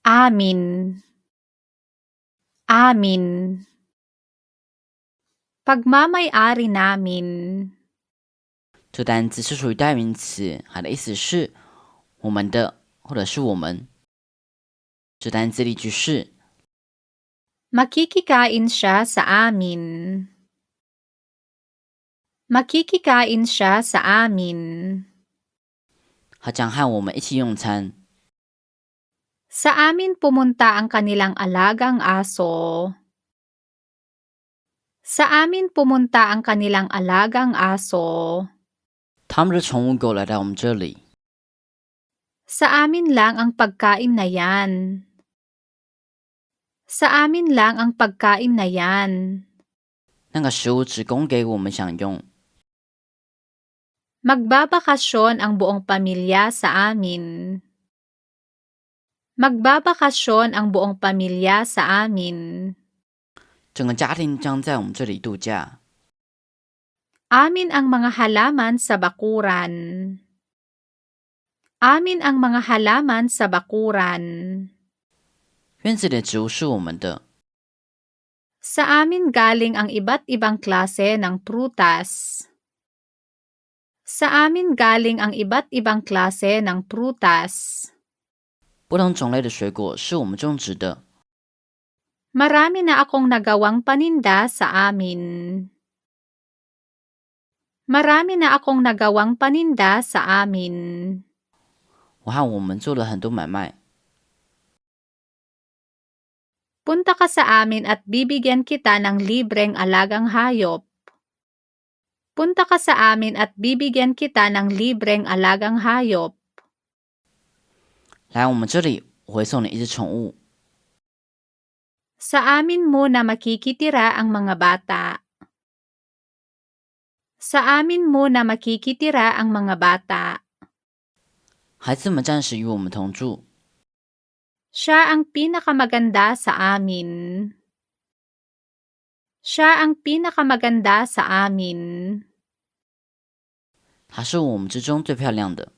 Amin. Amin. Pagmamay-ari namin. 这单字是属于代名词，它的意思是我们的或者是我们。这单字例句是 Makikikain siya sa amin. Makikikain siya sa amin. 他将和我们一起用餐。 Sa amin pumunta ang kanilang alagang aso. Sa amin pumunta ang kanilang alagang aso. 他们的宠物狗来到我们这里。 Sa amin lang ang pagkain na yan. Sa amin lang ang pagkain na yan. 那个食物只供给我们享用。 Magbabakasyon ang buong pamilya sa amin. Magbabakasyon ang buong pamilya sa amin. 整个家庭将在我们这里度假。 Amin ang mga halaman sa bakuran. Amin ang mga halaman sa bakuran. 院子里的植物是我们的。 Sa amin galing ang iba't ibang klase ng prutas. Sa amin galing ang iba't ibang klase ng prutas. 不同种类的水果是我们种植的。 Marami na akong nagawang paninda sa amin. Marami na akong nagawang paninda sa amin. 我和我们做了很多买卖。 Punta ka sa amin at bibigyan kita ng libreng alagang hayop. Punta ka sa amin at bibigyan kita ng libreng alagang hayop. 来我们这里，我会送你一只宠物。 Sa amin muna makikitira ang mga bata. Sa amin muna makikitira ang mga bata. 孩子们暂时与我们同住。 Siya ang pinakamaganda sa amin. Siya ang pinakamaganda sa amin. 她是我们之中最漂亮的。